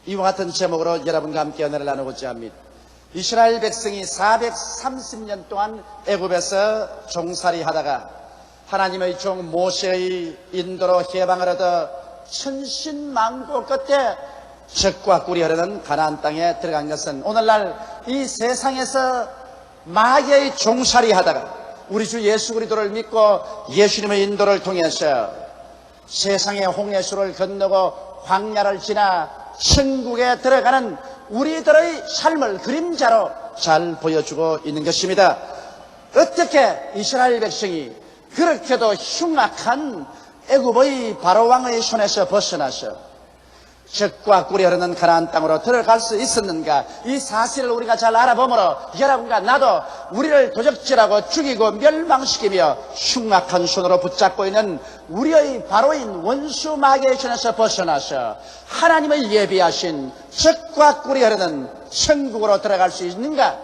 이와 같은 제목으로 여러분과 함께 은혜를 나누고자 합니다. 이스라엘 백성이 430년 동안 애굽에서 종살이 하다가 하나님의 종 모세의 인도로 해방을 얻어 천신만고 끝에 젖과 꿀이 흐르는 가나안 땅에 들어간 것은 오늘날 이 세상에서 마귀의 종살이 하다가 우리 주 예수 그리스도를 믿고 예수님의 인도를 통해서 세상의 홍해수를 건너고 광야를 지나 천국에 들어가는 우리들의 삶을 그림자로 잘 보여주고 있는 것입니다. 어떻게 이스라엘 백성이 그렇게도 흉악한 애굽의 바로왕의 손에서 벗어나서 젖과 꿀이 흐르는 가나안 땅으로 들어갈 수 있었는가? 이 사실을 우리가 잘 알아보므로 여러분과 나도 우리를 도적질하고 죽이고 멸망시키며 흉악한 손으로 붙잡고 있는 우리의 바로인 원수 마귀의 손에서 벗어나서 하나님의 예비하신 젖과 꿀이 흐르는 천국으로 들어갈 수 있는가?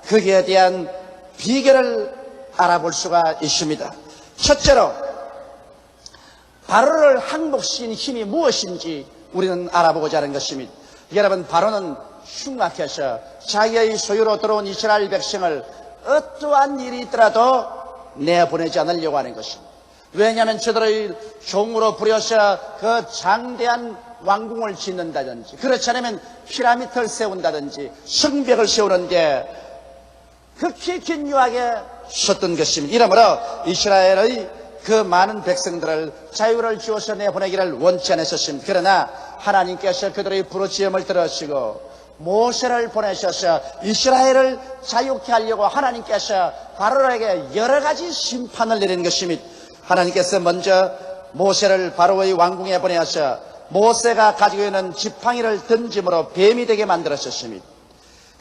거기에 대한 비결을 알아볼 수가 있습니다. 첫째로 바로를 항복시킨 힘이 무엇인지 우리는 알아보고자 하는 것입니다. 여러분, 바로는 흉악해서 자기의 소유로 들어온 이스라엘 백성을 어떠한 일이 있더라도 내보내지 않으려고 하는 것입니다. 왜냐하면 저들의 종으로 부려서 그 장대한 왕궁을 짓는다든지 그렇지 않으면 피라미드를 세운다든지 성벽을 세우는데 극히 긴요하게 썼던 것입니다. 이러므로 이스라엘의 그 많은 백성들을 자유를 주어서 내보내기를 원치 않으셨습니다. 그러나 하나님께서 그들의 부르짖음을 들으시고 모세를 보내셔서 이스라엘을 자유케 하려고 하나님께서 바로에게 여러 가지 심판을 내리는 것입니다. 하나님께서 먼저 모세를 바로의 왕궁에 보내서 모세가 가지고 있는 지팡이를 던짐으로 뱀이 되게 만들었습니다.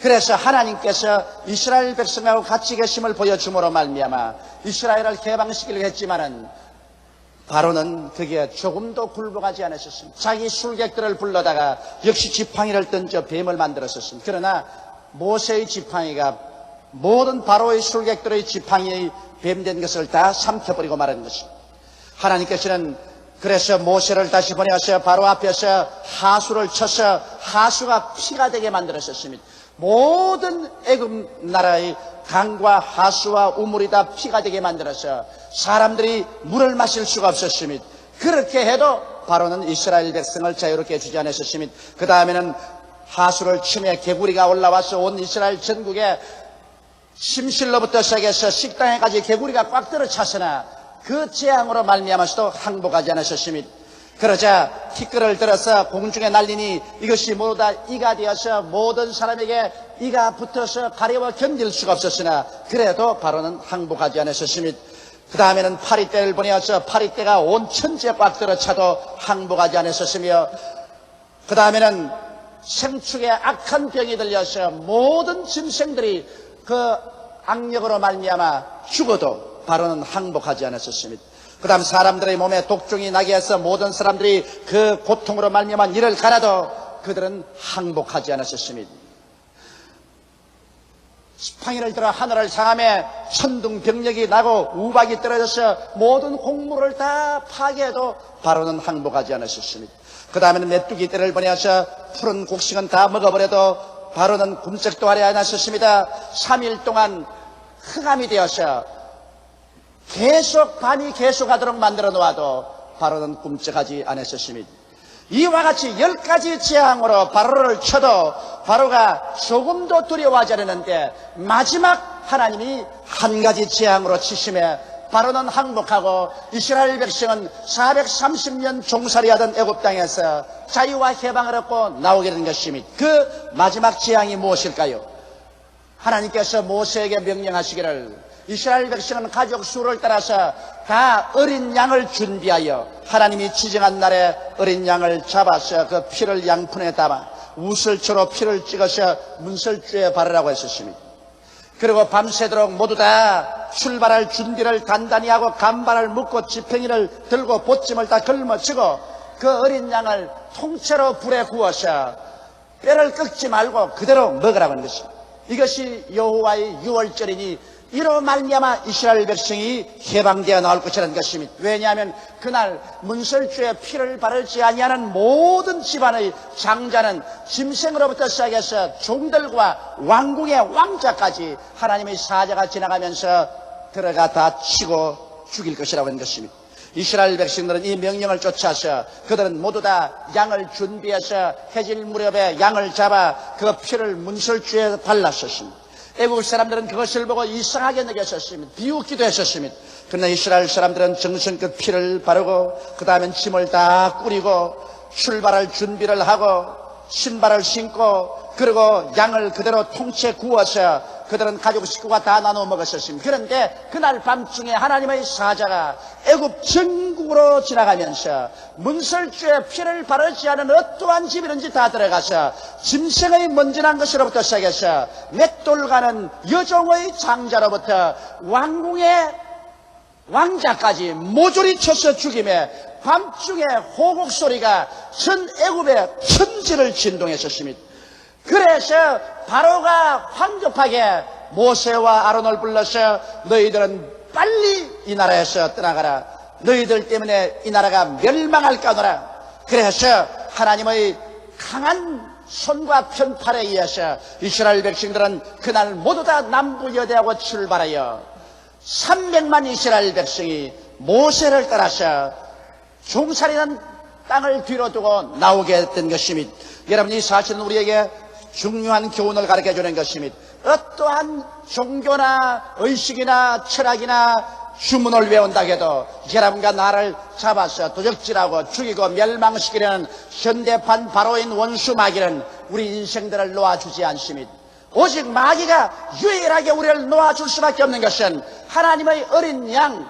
그래서 하나님께서 이스라엘 백성하고 같이 계심을 보여줌으로 말미암아 이스라엘을 개방시키려고 했지만은 바로는 거기에 조금도 굴복하지 않으셨습니다. 자기 술객들을 불러다가 역시 지팡이를 던져 뱀을 만들었습니다. 그러나 모세의 지팡이가 모든 바로의 술객들의 지팡이의 뱀된 것을 다 삼켜버리고 말한 것입니다. 하나님께서는 그래서 모세를 다시 보내서 바로 앞에서 하수를 쳐서 하수가 피가 되게 만들었습니다. 모든 애굽 나라의 강과 하수와 우물이 다 피가 되게 만들어서 사람들이 물을 마실 수가 없었습니다. 그렇게 해도 바로는 이스라엘 백성을 자유롭게 해주지 않았습니다. 그 다음에는 하수를 치며 개구리가 올라와서 온 이스라엘 전국에 심실로부터 시작해서 식당에까지 개구리가 꽉 들어찼으나 그 재앙으로 말미암아서도 항복하지 않으셨습니다. 그러자 티끌을 들어서 공중에 날리니 이것이 모두 다 이가 되어서 모든 사람에게 이가 붙어서 가려워 견딜 수가 없었으나 그래도 바로는 항복하지 않으셨습니다. 그 다음에는 파리떼를 보내어서 파리떼가 온 천지에 꽉 들어차도 항복하지 않으셨으며 그 다음에는 생축에 악한 병이 들려서 모든 짐승들이 그 악력으로 말미암아 죽어도 바로는 항복하지 않으셨습니다. 그 다음 사람들의 몸에 독종이 나게 해서 모든 사람들이 그 고통으로 말미암아 이를 갈아도 그들은 항복하지 않으셨습니다. 지팡이를 들어 하늘을 향하며 천둥병력이 나고 우박이 떨어져서 모든 곡물을 다 파괴해도 바로는 항복하지 않으셨습니다. 그 다음에는 메뚜기 떼를 보내서 푸른 곡식은 다 먹어버려도 바로는 꿈쩍도 하지 않으셨습니다. 3일 동안 흑암이 되어서 계속 밤이 계속하도록 만들어 놓아도 바로는 꿈쩍하지 않으셨습니다. 이와 같이 10가지 재앙으로 바로를 쳐도 바로가 조금도 두려워하지 않았는데 마지막 하나님이 한 가지 재앙으로 치심에 바로는 항복하고 이스라엘 백성은 430년 종살이하던 애굽 땅에서 자유와 해방을 얻고 나오게 된 것입니다. 그 마지막 재앙이 무엇일까요? 하나님께서 모세에게 명령하시기를 이스라엘 백성은 가족 수를 따라서 다 어린 양을 준비하여 하나님이 지정한 날에 어린 양을 잡아서 그 피를 양푼에 담아 우슬초로 피를 찍어서 문설주에 바르라고 했었습니다. 그리고 밤새도록 모두 다 출발할 준비를 단단히 하고 간발을 묶고 지팡이를 들고 보찜을 다 걸머쥐고 그 어린 양을 통째로 불에 구워서 뼈를 꺾지 말고 그대로 먹으라고 하는 것입니다. 이것이 여호와의 유월절이니 이로 말미암아 이스라엘 백성이 해방되어 나올 것이라는 것입니다. 왜냐하면 그날 문설주에 피를 바르지 아니하는 모든 집안의 장자는 짐승으로부터 시작해서 종들과 왕궁의 왕자까지 하나님의 사자가 지나가면서 들어가 다 치고 죽일 것이라고 하는 것입니다. 이스라엘 백성들은 이 명령을 쫓아서 그들은 모두 다 양을 준비해서 해질 무렵에 양을 잡아 그 피를 문설주에 발랐었습니다. 애국 사람들은 그것을 보고 이상하게 느꼈었습니다. 비웃기도 했었습니다. 그러나 이스라엘 사람들은 정성껏 피를 바르고 그 다음엔 짐을 다 꾸리고 출발할 준비를 하고 신발을 신고 그리고 양을 그대로 통째 구워서 그들은 가족 식구가 다 나눠 먹었었습니다. 그런데 그날 밤중에 하나님의 사자가 애굽 전국으로 지나가면서 문설주에 피를 바르지 않은 어떠한 집이든지 다 들어가서 짐승의 먼지난 것으로부터 시작해서 맷돌 가는 여종의 장자로부터 왕궁의 왕자까지 모조리 쳐서 죽임에 밤중에 호곡 소리가 전 애굽의 천지를 진동했었습니다. 그래서 바로가 황급하게 모세와 아론을 불러서 너희들은 빨리 이 나라에서 떠나가라. 너희들 때문에 이 나라가 멸망할까 하노라. 그래서 하나님의 강한 손과 편팔에 의해서 이스라엘 백성들은 그날 모두 다 남부 여대하고 출발하여 300만 이스라엘 백성이 모세를 따라서 종살이는 땅을 뒤로 두고 나오게 된 것입니다. 여러분, 이 사실은 우리에게 중요한 교훈을 가르쳐주는 것입니다. 어떠한 종교나 의식이나 철학이나 주문을 외운다고 해도 여러분과 나를 잡아서 도적질하고 죽이고 멸망시키려는 현대판 바로인 원수 마귀는 우리 인생들을 놓아주지 않습니다. 오직 마귀가 유일하게 우리를 놓아줄 수밖에 없는 것은 하나님의 어린 양,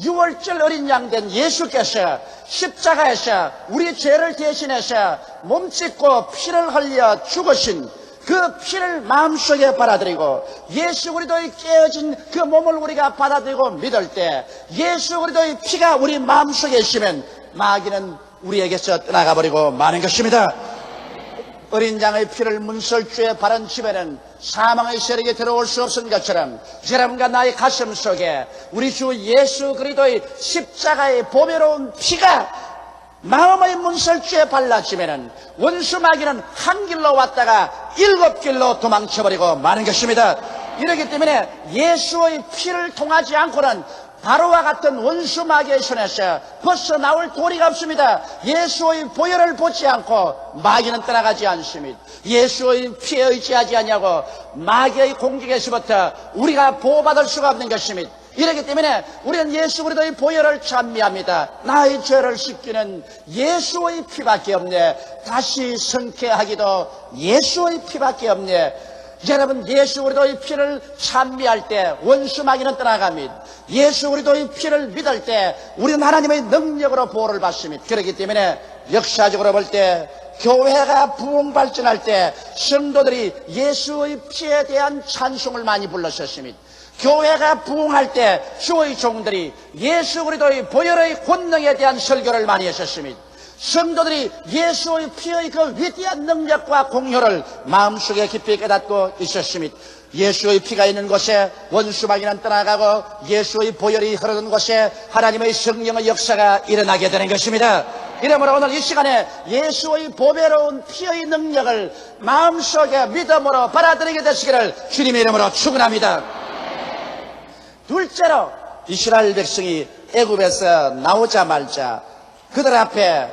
6월절 어린 양 된 예수께서 십자가에서 우리 죄를 대신해서 몸짓고 피를 흘려 죽으신 그 피를 마음속에 받아들이고 예수 그리스도의 깨어진 그 몸을 우리가 받아들이고 믿을 때 예수 그리스도의 피가 우리 마음속에 있으면 마귀는 우리에게서 떠나가 버리고 마는 것입니다. 어린 양의 피를 문설주에 바른 집에는 사망의 세력이 들어올 수 없은 것처럼 여러분과 나의 가슴 속에 우리 주 예수 그리스도의 십자가의 보배로운 피가 마음의 문설주에 발라지면은 원수 마귀는 한 길로 왔다가 7길로 도망쳐버리고 마는 것입니다. 이렇기 때문에 예수의 피를 통하지 않고는 바로와 같은 원수 마귀의 손에서 벗어나올 도리가 없습니다. 예수의 보혈을 보지 않고 마귀는 떠나가지 않습니다. 예수의 피에 의지하지 않냐고 마귀의 공격에서부터 우리가 보호받을 수가 없는 것입니다. 이렇기 때문에 우리는 예수 그리스도의 보혈을 찬미합니다. 나의 죄를 씻기는 예수의 피밖에 없네. 다시 성쾌하기도 예수의 피밖에 없네. 여러분, 예수 그리스도의 피를 찬미할 때 원수 마귀는 떠나갑니다. 예수 그리스도의 피를 믿을 때 우리는 하나님의 능력으로 보호를 받습니다. 그렇기 때문에 역사적으로 볼 때 교회가 부흥 발전할 때 성도들이 예수의 피에 대한 찬송을 많이 불렀었습니다. 교회가 부흥할 때 주의 종들이 예수 그리스도의 보혈의 권능에 대한 설교를 많이 했었습니다. 성도들이 예수의 피의 그 위대한 능력과 공효를 마음속에 깊이 깨닫고 있었습니다. 예수의 피가 있는 곳에 원수 마귀는 떠나가고 예수의 보혈이 흐르는 곳에 하나님의 성령의 역사가 일어나게 되는 것입니다. 이러므로 오늘 이 시간에 예수의 보배로운 피의 능력을 마음속에 믿음으로 받아들이게 되시기를 주님의 이름으로 축원합니다. 둘째로 이스라엘 백성이 애굽에서 나오자마자 그들 앞에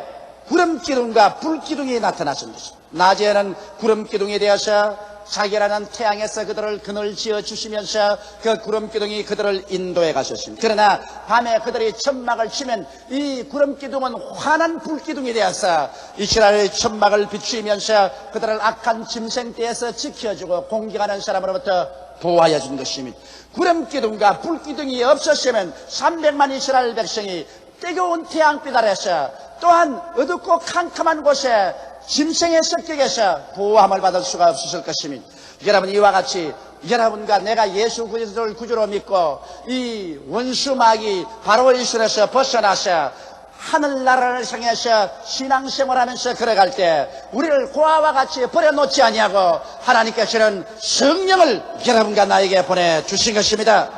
구름기둥과 불기둥이 나타났습니다. 낮에는 구름기둥이 되어서 자기라는 태양에서 그들을 그늘 지어 주시면서 그 구름기둥이 그들을 인도해 가셨습니다. 그러나 밤에 그들이 천막을 치면 이 구름기둥은 환한 불기둥이 되어서 이스라엘의 천막을 비추면서 그들을 악한 짐승떼에서 지켜주고 공격하는 사람으로부터 보호하여 준 것입니다. 구름기둥과 불기둥이 없었으면 300만 이스라엘 백성이 뜨거운 태양빛 아래서 또한 어둡고 캄캄한 곳에 짐승의 습격에서 보호함을 받을 수가 없었을 것입니다. 여러분, 이와 같이 여러분과 내가 예수 그리스도를 구주로 믿고 이 원수 마귀 바로의 손에서 벗어나서 하늘나라를 향해서 신앙생활하면서 걸어갈 때 우리를 고아와 같이 버려놓지 아니하고 하나님께서는 성령을 여러분과 나에게 보내주신 것입니다.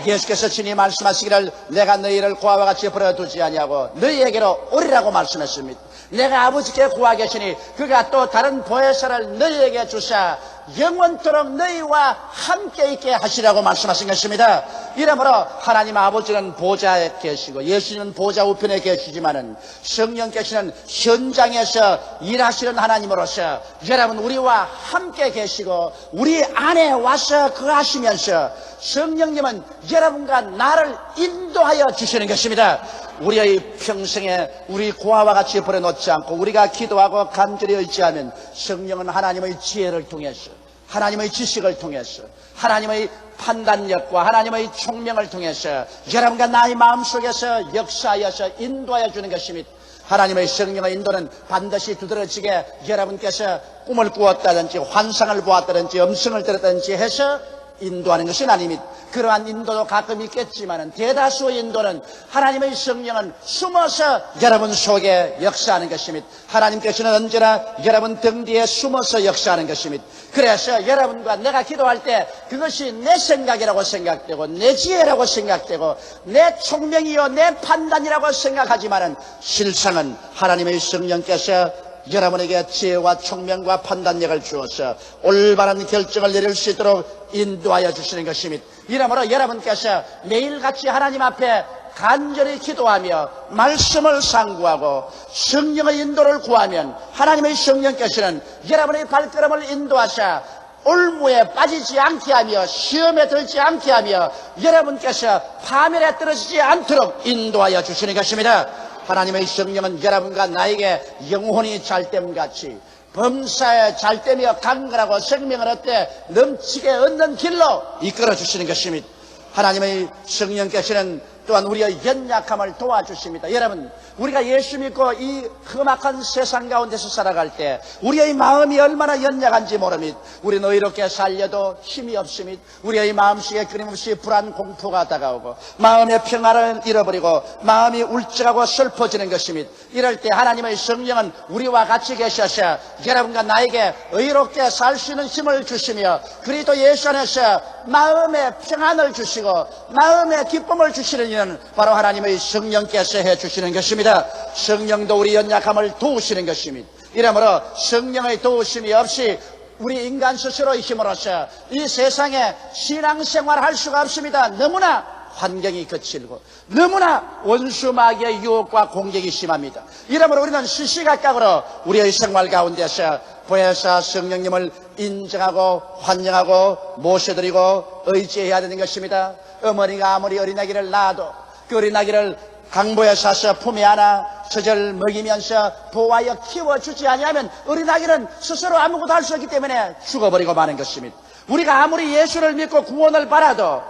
예수께서 친히 말씀하시기를 내가 너희를 고아와 같이 버려두지 아니하고 너희에게로 오리라고 말씀했습니다. 내가 아버지께 구하겠으니 그가 또 다른 보혜사를 너희에게 주사 영원토록 너희와 함께 있게 하시라고 말씀하신 것입니다. 이러므로 하나님 아버지는 보좌에 계시고 예수는 보좌 우편에 계시지만은 성령께서는 현장에서 일하시는 하나님으로서 여러분 우리와 함께 계시고 우리 안에 와서 거하시면서 성령님은 여러분과 나를 인도하여 주시는 것입니다. 우리의 평생에 우리 고아와 같이 버려놓지 않고 우리가 기도하고 간절히 의지하면 성령은 하나님의 지혜를 통해서 하나님의 지식을 통해서 하나님의 판단력과 하나님의 총명을 통해서 여러분과 나의 마음속에서 역사하여서 인도하여 주는 것입니다. 하나님의 성령의 인도는 반드시 두드러지게 여러분께서 꿈을 꾸었다든지 환상을 보았다든지 음성을 들었다든지 해서 인도하는 것은 아닙니다. 그러한 인도도 가끔 있겠지만 대다수의 인도는 하나님의 성령은 숨어서 여러분 속에 역사하는 것입니다. 하나님께서는 언제나 여러분 등 뒤에 숨어서 역사하는 것입니다. 그래서 여러분과 내가 기도할 때 그것이 내 생각이라고 생각되고 내 지혜라고 생각되고 내 총명이요 내 판단이라고 생각하지만 실상은 하나님의 성령께서 여러분에게 지혜와 총명과 판단력을 주어서 올바른 결정을 내릴 수 있도록 인도하여 주시는 것입니다. 이러므로 여러분께서 매일같이 하나님 앞에 간절히 기도하며 말씀을 상고하고 성령의 인도를 구하면 하나님의 성령께서는 여러분의 발걸음을 인도하사 올무에 빠지지 않게 하며 시험에 들지 않게 하며 여러분께서 파멸에 떨어지지 않도록 인도하여 주시는 것입니다. 하나님의 성령은 여러분과 나에게 영혼이 잘됨같이 범사에 잘되며 강건하고 생명을 얻되 넘치게 얻는 길로 이끌어 주시는 것입니다. 하나님의 성령께서는 또한 우리의 연약함을 도와주십니다. 여러분 우리가 예수 믿고 이 험악한 세상 가운데서 살아갈 때 우리의 마음이 얼마나 연약한지 모릅니다. 우리는 의롭게 살려도 힘이 없습니다. 우리의 마음속에 끊임없이 불안 공포가 다가오고 마음의 평화를 잃어버리고 마음이 울적하고 슬퍼지는 것입니다. 이럴 때 하나님의 성령은 우리와 같이 계셔서 여러분과 나에게 의롭게 살 수 있는 힘을 주시며 그리스도 예수 안에서 마음의 평안을 주시고 마음의 기쁨을 주시는 이는 바로 하나님의 성령께서 해주시는 것입니다. 성령도 우리 연약함을 도우시는 것입니다. 이러므로 성령의 도우심이 없이 우리 인간 스스로의 힘으로서 이 세상에 신앙생활을 할 수가 없습니다. 너무나 환경이 거칠고 너무나 원수 마귀의 유혹과 공격이 심합니다. 이러므로 우리는 시시각각으로 우리의 생활 가운데서 보혜사 성령님을 인정하고 환영하고 모셔드리고 의지해야 되는 것입니다. 어머니가 아무리 어린아기를 낳아도 그 어린아기를 강보에 사서 품에 안아 젖을 먹이면서 보호하여 키워주지 아니하면 어린아기는 스스로 아무것도 할 수 없기 때문에 죽어버리고 마는 것입니다. 우리가 아무리 예수를 믿고 구원을 받아도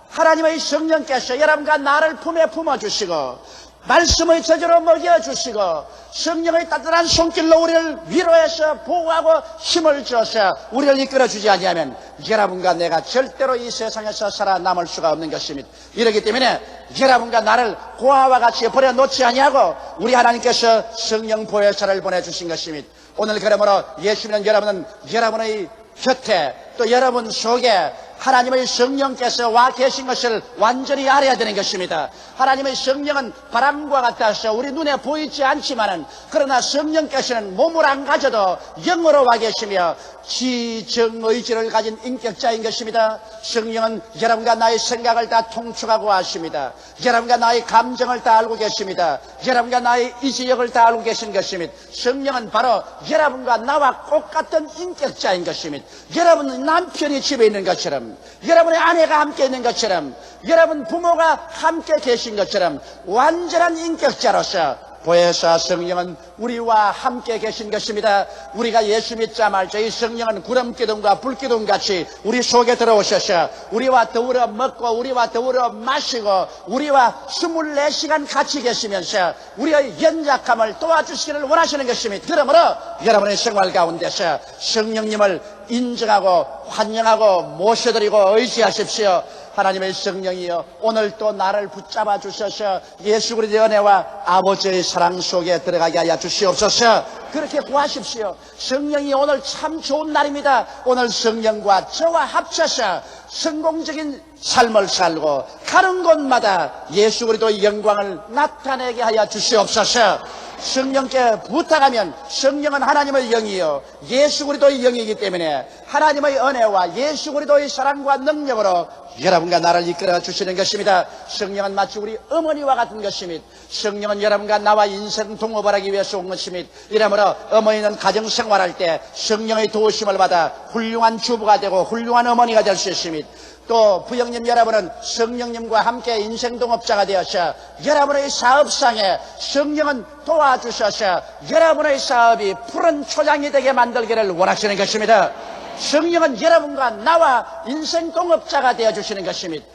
하나님의 성령께서 여러분과 나를 품에 품어주시고 말씀의 저주로 먹여주시고 성령의 따뜻한 손길로 우리를 위로해서 보호하고 힘을 줘서 우리를 이끌어주지 아니하면 여러분과 내가 절대로 이 세상에서 살아남을 수가 없는 것입니다. 이렇기 때문에 여러분과 나를 고아와 같이 버려놓지 아니하고 우리 하나님께서 성령 보혜사를 보내주신 것입니다. 오늘 그러므로 예수 믿는 여러분은 여러분의 곁에 또 여러분 속에 하나님의 성령께서 와 계신 것을 완전히 알아야 되는 것입니다. 하나님의 성령은 바람과 같아서 우리 눈에 보이지 않지만은 그러나 성령께서는 몸을 안 가져도 영으로 와 계시며 지정의지를 가진 인격자인 것입니다. 성령은 여러분과 나의 생각을 다 통축하고 아십니다. 여러분과 나의 감정을 다 알고 계십니다. 여러분과 나의 이지력을 다 알고 계신 것입니다. 성령은 바로 여러분과 나와 똑같은 인격자인 것입니다. 여러분 남편이 집에 있는 것처럼 여러분의 아내가 함께 있는 것처럼 여러분 부모가 함께 계신 것처럼 완전한 인격자로서 보혜사 성령은 우리와 함께 계신 것입니다. 우리가 예수 믿자 말자 이 성령은 구름기둥과 불기둥같이 우리 속에 들어오셔서 우리와 더불어 먹고 우리와 더불어 마시고 우리와 24시간 같이 계시면서 우리의 연약함을 도와주시기를 원하시는 것입니다. 그러므로 여러분의 생활 가운데서 성령님을 인정하고 환영하고 모셔드리고 의지하십시오. 하나님의 성령이여 오늘 또 나를 붙잡아 주셔서 예수 그리스도의 은혜와 아버지의 사랑 속에 들어가게 하여 주시옵소서. 그렇게 구하십시오. 성령이 오늘 참 좋은 날입니다. 오늘 성령과 저와 합쳐서 성공적인 삶을 살고 가는 곳마다 예수 그리스도의 영광을 나타내게 하여 주시옵소서. 성령께 부탁하면 성령은 하나님의 영이요 예수 그리스도의 영이기 때문에 하나님의 은혜와 예수 그리스도의 사랑과 능력으로 여러분과 나를 이끌어 주시는 것입니다. 성령은 마치 우리 어머니와 같은 것입니다. 성령은 여러분과 나와 인생 동업을 하기 위해서 온 것입니다. 이러므로 어머니는 가정생활할 때 성령의 도우심을 받아 훌륭한 주부가 되고 훌륭한 어머니가 될 수 있습니다. 또 부형님 여러분은 성령님과 함께 인생동업자가 되어서 여러분의 사업상에 성령은 도와주셔서 여러분의 사업이 푸른 초장이 되게 만들기를 원하시는 것입니다. 성령은 여러분과 나와 인생동업자가 되어주시는 것입니다.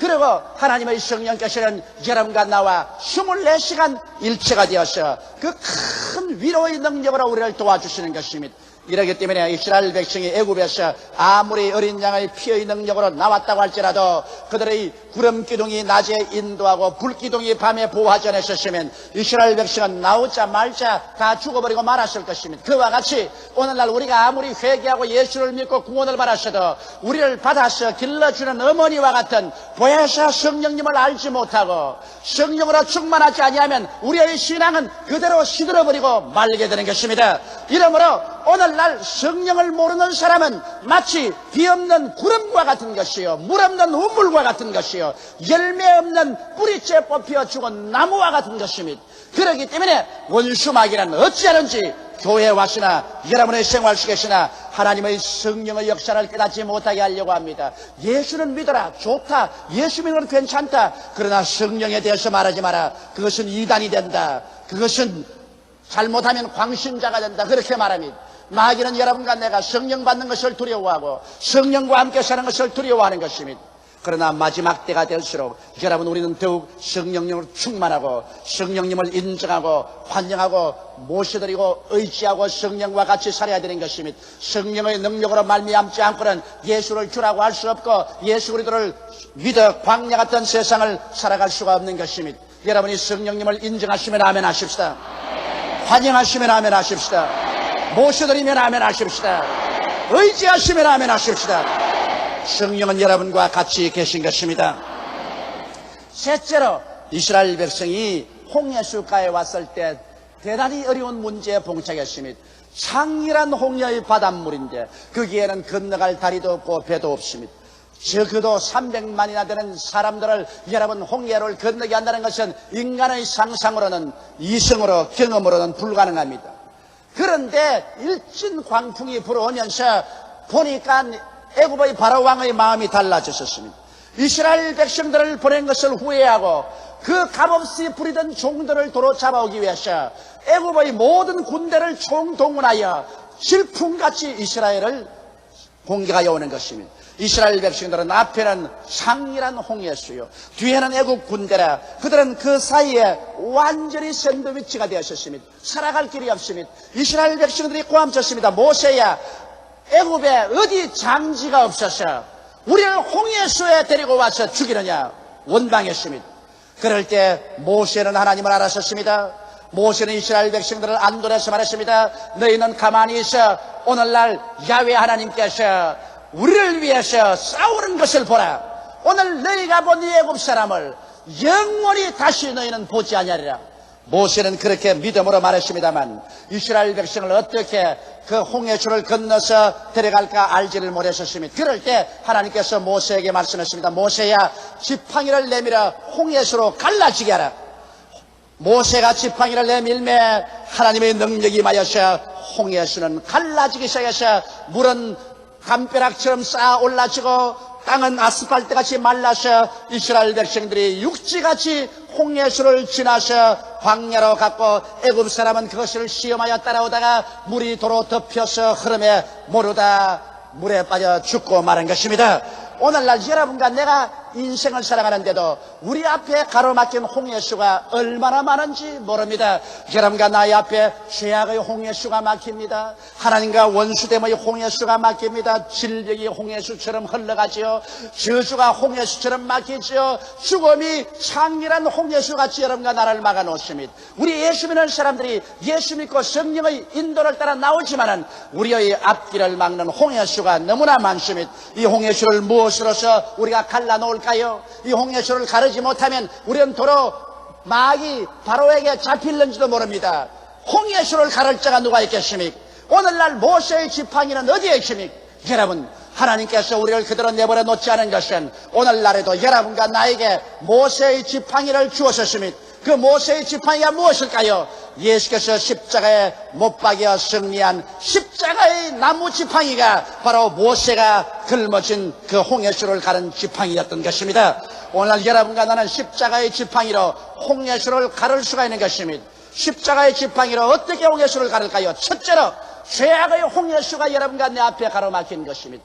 그리고 하나님의 성령께서는 여러분과 나와 24시간 일체가 되어서 그 큰 위로의 능력으로 우리를 도와주시는 것입니다. 이러기 때문에 이스라엘 백성이 애굽에서 아무리 어린 양의 피의 능력으로 나왔다고 할지라도 그들의 구름 기둥이 낮에 인도하고 불 기둥이 밤에 보호하지 않았으면 이스라엘 백성은 나오자 말자 다 죽어버리고 말았을 것입니다. 그와 같이 오늘날 우리가 아무리 회개하고 예수를 믿고 구원을 받았어도 우리를 받아서 길러주는 어머니와 같은 보혜사 성령님을 알지 못하고 성령으로 충만하지 아니하면 우리의 신앙은 그대로 시들어버리고 말게 되는 것입니다. 이러므로 오늘날 성령을 모르는 사람은 마치 비 없는 구름과 같은 것이요 물 없는 우물과 같은 것이요 열매 없는 뿌리째 뽑혀 죽은 나무와 같은 것입니다. 그렇기 때문에 원수마귀는 어찌하는지 교회에 와시나 여러분의 생활 속에서나 하나님의 성령의 역사를 깨닫지 못하게 하려고 합니다. 예수는 믿어라, 좋다, 예수 믿는 건 괜찮다. 그러나 성령에 대해서 말하지 마라. 그것은 이단이 된다. 그것은 잘못하면 광신자가 된다. 그렇게 말합니다. 마귀는 여러분과 내가 성령 받는 것을 두려워하고 성령과 함께 사는 것을 두려워하는 것입니다. 그러나 마지막 때가 될수록 여러분 우리는 더욱 성령님으로 충만하고 성령님을 인정하고 환영하고 모셔드리고 의지하고 성령과 같이 살아야 되는 것입니다. 성령의 능력으로 말미암지 않고는 예수를 주라고 할 수 없고 예수 그리스도를 믿어 광야 같은 세상을 살아갈 수가 없는 것입니다. 여러분이 성령님을 인정하시면 아멘 하십시다. 환영하시면 아멘 하십시다. 모셔드리면 아멘 하십시다. 의지하시면 아멘 하십시다. 성령은 여러분과 같이 계신 것입니다. 셋째로 이스라엘 백성이 홍해수가에 왔을 때 대단히 어려운 문제에 봉착했습니다. 창렬한 홍해의 바닷물인데 거기에는 건너갈 다리도 없고 배도 없습니다. 적어도 300만이나 되는 사람들을 여러분 홍해를 건너게 한다는 것은 인간의 상상으로는 이성으로 경험으로는 불가능합니다. 그런데 일진 광풍이 불어오면서 보니까 애굽의 바로 왕의 마음이 달라졌었습니다. 이스라엘 백성들을 보낸 것을 후회하고 그 값없이 부리던 종들을 도로 잡아오기 위해서 애굽의 모든 군대를 총동원하여 질풍같이 이스라엘을 공격하여 오는 것입니다. 이스라엘 백성들은 앞에는 창렬한 홍해수요 뒤에는 애굽 군대라 그들은 그 사이에 완전히 샌드위치가 되었습니다. 살아갈 길이 없습니다. 이스라엘 백성들이 고함쳤습니다. 모세야, 애굽에 어디 장지가 없어서 우리를 홍해수에 데리고 와서 죽이느냐 원망했습니다. 그럴 때 모세는 하나님을 알았었습니다. 모세는 이스라엘 백성들을 안도해서 말했습니다. 너희는 가만히 있어. 오늘날 야훼 하나님께서 우리를 위해서 싸우는 것을 보라. 오늘 너희가 본 이 애굽 사람을 영원히 다시 너희는 보지 아니하리라. 모세는 그렇게 믿음으로 말했습니다만 이스라엘 백성을 어떻게 그 홍해수를 건너서 데려갈까 알지를 못했었습니다. 그럴 때 하나님께서 모세에게 말씀했습니다. 모세야, 지팡이를 내밀어 홍해수로 갈라지게 하라. 모세가 지팡이를 내밀매 하나님의 능력이 임하여서 홍해수는 갈라지기 시작해서 물은 담벼락처럼 쌓아 올라지고 땅은 아스팔트같이 말라서 이스라엘 백성들이 육지같이 홍해수를 지나서 광야로 갔고 애굽 사람은 그것을 시험하여 따라오다가 물이 도로 덮여서 흐름에 모르다 물에 빠져 죽고 마는 것입니다. 오늘날 여러분과 내가 인생을 살아가는데도 우리 앞에 가로막힌 홍해수가 얼마나 많은지 모릅니다. 여러분과 나의 앞에 죄악의 홍해수가 막힙니다. 하나님과 원수됨의 홍해수가 막힙니다. 질병이 홍해수처럼 흘러가지요. 저주가 홍해수처럼 막히지요. 죽음이 창렬한 홍해수같이 여러분과 나를 막아놓습니다. 우리 예수 믿는 사람들이 예수 믿고 성령의 인도를 따라 나오지만은 우리의 앞길을 막는 홍해수가 너무나 많습니다. 이 홍해수를 무엇으로서 우리가 갈라놓을까요? 이 홍해수를 가르지 못하면 우리는 도로 마귀 바로에게 잡힐는지도 모릅니다. 홍해수를 가를 자가 누가 있겠습니까? 오늘날 모세의 지팡이는 어디에 있습니까? 여러분, 하나님께서 우리를 그대로 내버려 놓지 않은 것은 오늘날에도 여러분과 나에게 모세의 지팡이를 주었습니다. 그 모세의 지팡이가 무엇일까요? 예수께서 십자가에 못 박여 승리한 십자가의 나무 지팡이가 바로 모세가 짊어진 그 홍해수를 가른 지팡이였던 것입니다. 오늘 여러분과 나는 십자가의 지팡이로 홍해수를 가를 수가 있는 것입니다. 십자가의 지팡이로 어떻게 홍해수를 가를까요? 첫째로 죄악의 홍해수가 여러분과 내 앞에 가로막힌 것입니다.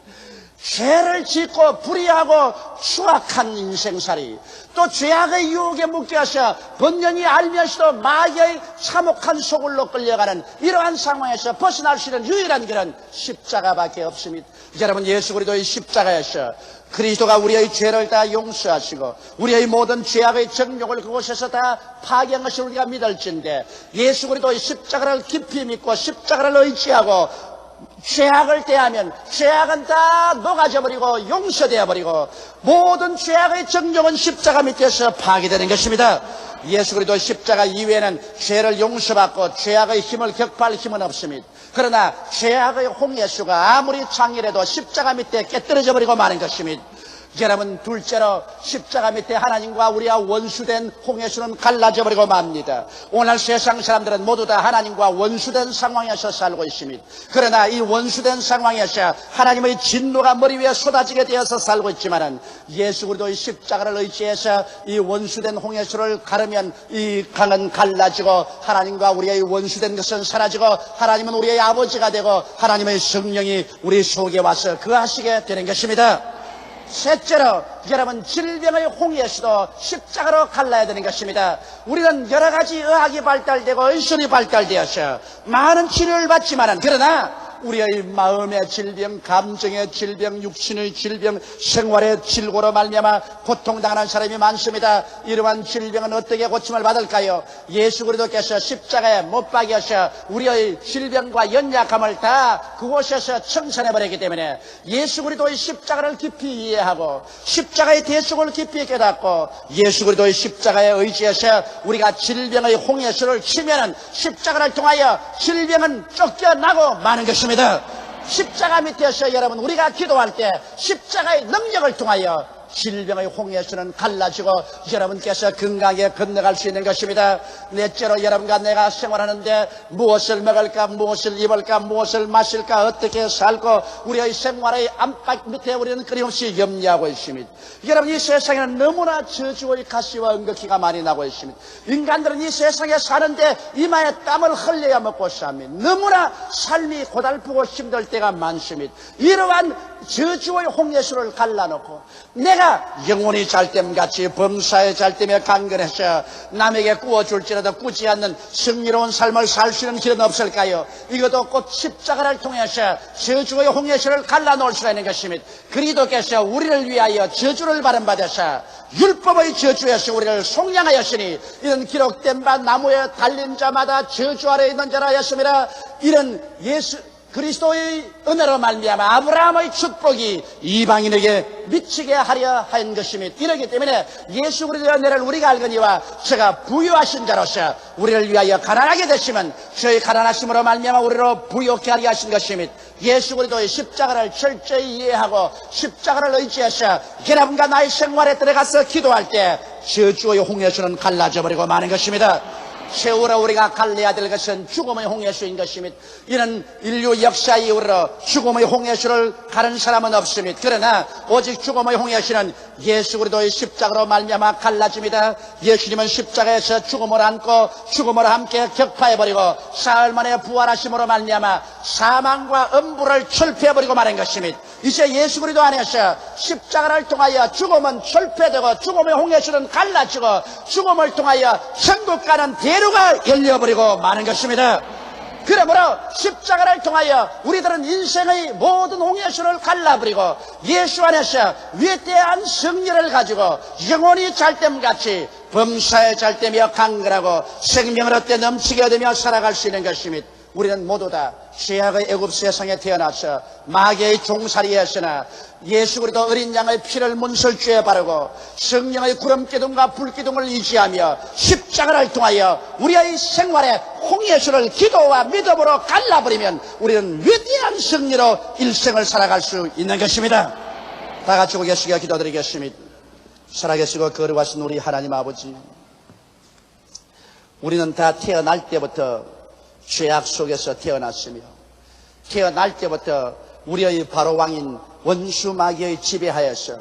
죄를 짓고 불의하고 추악한 인생살이, 또 죄악의 유혹에 묶여서 번연히 알면서도 마귀의 참혹한 소굴로 끌려가는 이러한 상황에서 벗어날 수 있는 유일한 길은 십자가밖에 없습니다. 여러분, 예수 그리스도의 십자가에서 그리스도가 우리의 죄를 다 용서하시고 우리의 모든 죄악의 정욕을 그곳에서 다 파괴한 것을 우리가 믿을진데, 예수 그리스도의 십자가를 깊이 믿고 십자가를 의지하고 죄악을 대하면 죄악은 다 녹아져 버리고 용서되어 버리고 모든 죄악의 정욕은 십자가 밑에서 파괴되는 것입니다. 예수 그리스도 십자가 이외에는 죄를 용서받고 죄악의 힘을 격파할 힘은 없습니다. 그러나 죄악의 홍해수가 아무리 창렬해도 십자가 밑에 깨뜨려져 버리고 마는 것입니다. 여러분, 둘째로 십자가 밑에 하나님과 우리와 원수된 홍해수는 갈라져 버리고 맙니다. 오늘 세상 사람들은 모두 다 하나님과 원수된 상황에서 살고 있습니다. 그러나 이 원수된 상황에서 하나님의 진노가 머리 위에 쏟아지게 되어서 살고 있지만은 예수 그리스도의 십자가를 의지해서 이 원수된 홍해수를 가르면 이 강은 갈라지고 하나님과 우리의 원수된 것은 사라지고 하나님은 우리의 아버지가 되고 하나님의 성령이 우리 속에 와서 거하시게 되는 것입니다. 셋째로 여러분, 질병의 홍해수도 십자가로 갈라야 되는 것입니다. 우리는 여러 가지 의학이 발달되고 의술이 발달되어서 많은 치료를 받지만은, 그러나 우리의 마음의 질병, 감정의 질병, 육신의 질병, 생활의 질고로 말미암아 고통당하는 사람이 많습니다. 이러한 질병은 어떻게 고침을 받을까요? 예수 그리스도께서 십자가에 못 박여서 우리의 질병과 연약함을 다 그곳에서 청산해버렸기 때문에 예수 그리스도의 십자가를 깊이 이해하고 십자가의 대속을 깊이 깨닫고 예수 그리스도의 십자가에 의지해서 우리가 질병의 홍해수를 치면은 십자가를 통하여 질병은 쫓겨나고 마는 것입니다. 십자가 밑에서 여러분, 우리가 기도할 때 십자가의 능력을 통하여 질병의 홍해수는 갈라지고 여러분께서 건강하게 건너갈 수 있는 것입니다. 넷째로 여러분과 내가 생활하는데 무엇을 먹을까, 무엇을 입을까, 무엇을 마실까, 어떻게 살고 우리의 생활의 안팎 밑에 우리는 끊임없이 염려하고 있습니다. 여러분, 이 세상에는 너무나 저주의 가시와 은극기가 많이 나고 있습니다. 인간들은 이 세상에 사는데 이마에 땀을 흘려야 먹고 삽니다. 너무나 삶이 고달프고 힘들 때가 많습니다. 이러한 저주의 홍해수를 갈라놓고 내가 영혼이 잘됨같이 범사에 잘됨에 강건해서 남에게 구워줄지라도 꾸지 않는 승리로운 삶을 살 수 있는 길은 없을까요? 이것도 곧 십자가를 통해서 저주의 홍해수를 갈라놓을 수가 있는 것입니다. 그리스도께서 우리를 위하여 저주를 받은받아서 율법의 저주에서 우리를 속량하였으니 이런 기록된 바 나무에 달린 자마다 저주 아래 있는 자라 하였습니다. 이런 예수 그리스도의 은혜로 말미암아 아브라함의 축복이 이방인에게 미치게 하려 한 것입니다. 이러기 때문에 예수 그리스도의 은혜를 우리가 알거니와 저가 부유하신 자로서 우리를 위하여 가난하게 되시면 저의 가난하심으로 말미암아 우리로 부유케 하려 하신 것입니다. 예수 그리스도의 십자가를 철저히 이해하고 십자가를 의지해서 여러분과 나의 생활에 들어가서 기도할 때 저주의 홍해수는 갈라져 버리고 마는 것입니다. 세월호 우리가 갈라야 될 것은 죽음의 홍해수인 것입니다. 이는 인류 역사 이후로 죽음의 홍해수를 가른 사람은 없습니다. 그러나 오직 죽음의 홍해수는 예수 그리스도의 십자가로 말미암아 갈라집니다. 예수님은 십자가에서 죽음을 안고 죽음을 함께 격파해버리고 사흘 만에 부활하심으로 말미암아 사망과 음부를 철폐해버리고 마는 것입니다. 이제 예수 그리스도 안에서 십자가를 통하여 죽음은 철폐되고 죽음의 홍해수는 갈라지고 죽음을 통하여 천국 가는 대로가 열려버리고 마는 것입니다. 그러므로 십자가를 통하여 우리들은 인생의 모든 홍해수를 갈라버리고 예수 안에서 위대한 승리를 가지고 영원히 잘됨같이 범사에 잘되며 강건하고 생명을 얻되 넘치게 되며 살아갈 수 있는 것입니다. 우리는 모두 다 죄악의 애굽 세상에 태어나서 마귀의 종살이였으나 예수 그리스도 어린 양의 피를 문설주에 바르고 성령의 구름기둥과 불기둥을 의지하며 십자가를 통하여 우리의 생활에 홍해수를 기도와 믿음으로 갈라버리면 우리는 위대한 승리로 일생을 살아갈 수 있는 것입니다. 다 같이 고개 숙여 기도드리겠습니다. 살아계시고 거룩하신 우리 하나님 아버지, 우리는 다 태어날 때부터 죄악 속에서 태어났으며 태어날 때부터 우리의 바로왕인 원수 마귀의 지배하에서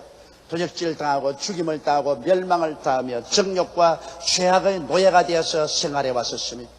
도적질 당하고 죽임을 당하고 멸망을 당하며 정욕과 죄악의 노예가 되어서 생활해 왔었습니다.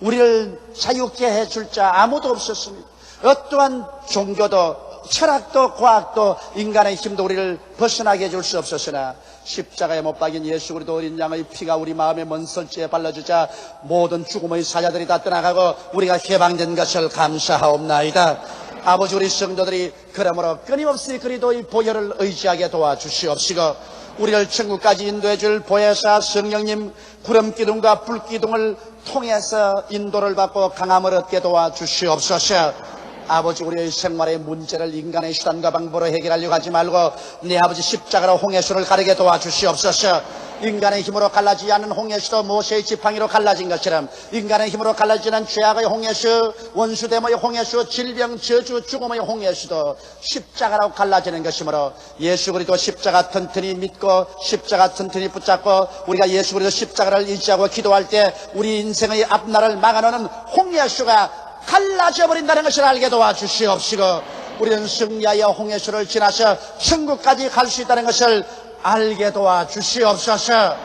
우리를 자유케 해줄 자 아무도 없었습니다. 어떠한 종교도 철학도 과학도 인간의 힘도 우리를 벗어나게 해줄 수 없었으나 십자가에 못 박인 예수 그리스도 어린 양의 피가 우리 마음의 먼설지에 발라주자 모든 죽음의 사자들이 다 떠나가고 우리가 해방된 것을 감사하옵나이다. 아버지, 우리 성도들이 그러므로 끊임없이 그리스도의 보혈을 의지하게 도와주시옵시고 우리를 천국까지 인도해 줄 보혜사 성령님 구름기둥과 불기둥을 통해서 인도를 받고 강함을 얻게 도와주시옵소서. 아버지, 우리의 생활의 문제를 인간의 수단과 방법으로 해결하려고 하지 말고 내 아버지 십자가로 홍해수를 가르게 도와주시옵소서. 인간의 힘으로 갈라지지 않는 홍해수도 모세의 지팡이로 갈라진 것처럼 인간의 힘으로 갈라지는 죄악의 홍해수, 원수됨의 홍해수, 질병, 저주, 죽음의 홍해수도 십자가로 갈라지는 것이므로 예수 그리스도 십자가 튼튼히 믿고 십자가 튼튼히 붙잡고 우리가 예수 그리스도 십자가를 의지하고 기도할 때 우리 인생의 앞날을 막아놓는 홍해수가 갈라져 버린다는 것을 알게 도와주시옵시고 우리는 승리하여 홍해수를 지나서 천국까지 갈 수 있다는 것을 알게 도와주시옵소서.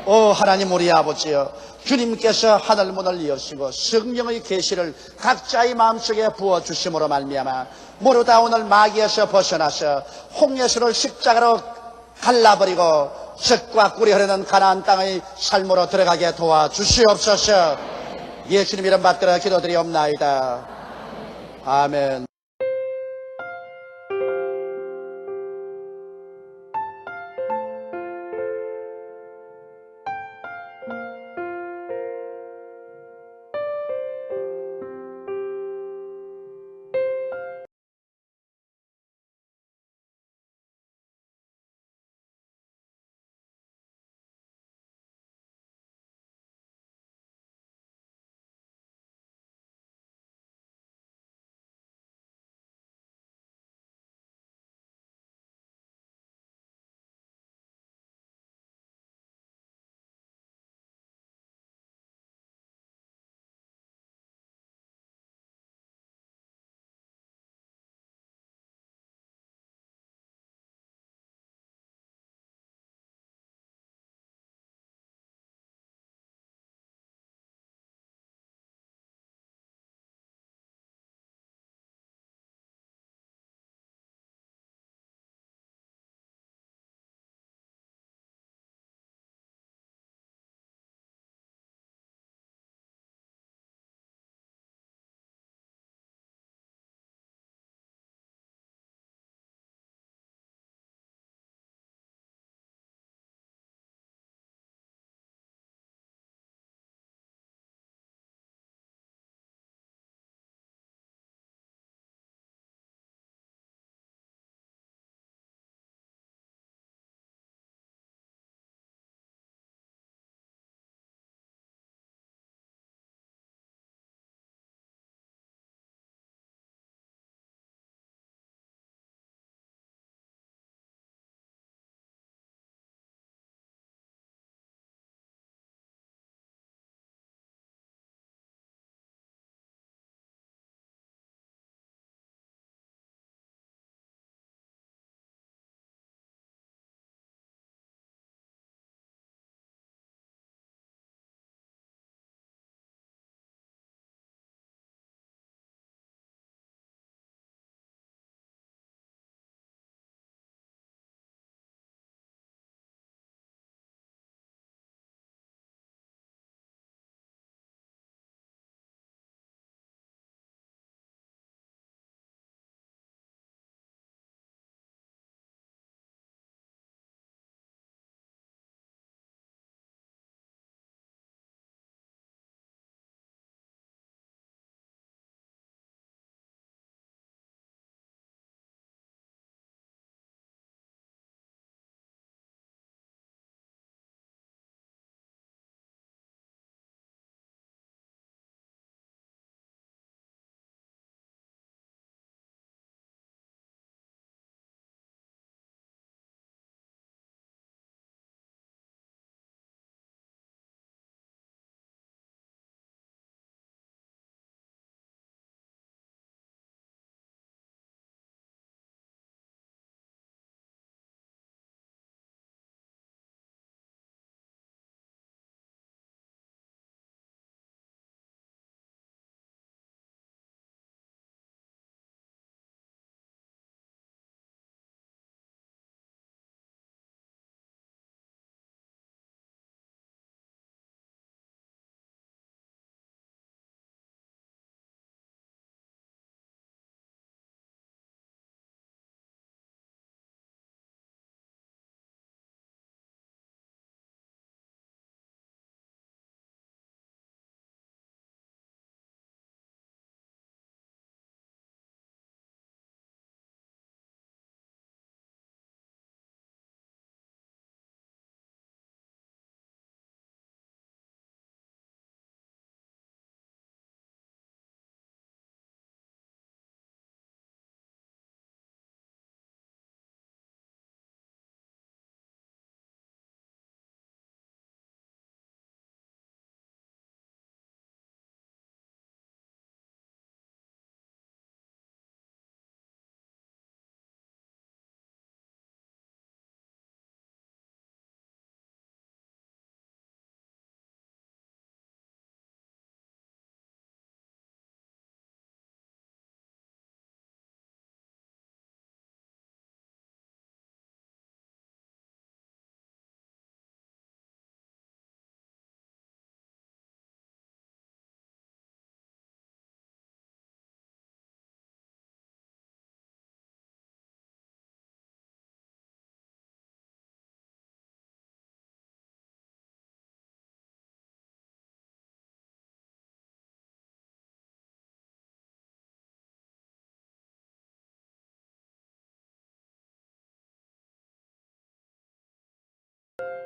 오 하나님 우리 아버지여, 주님께서 하늘문을 여시고 성령의 계시를 각자의 마음속에 부어주심으로 말미암아 모두 다 오늘 마귀에서 벗어나서 홍해수를 십자가로 갈라버리고 젖과 꿀이 흐르는 가나안 땅의 삶으로 들어가게 도와주시옵소서. 예수님 이름 받들어 기도드리옵나이다. 아멘.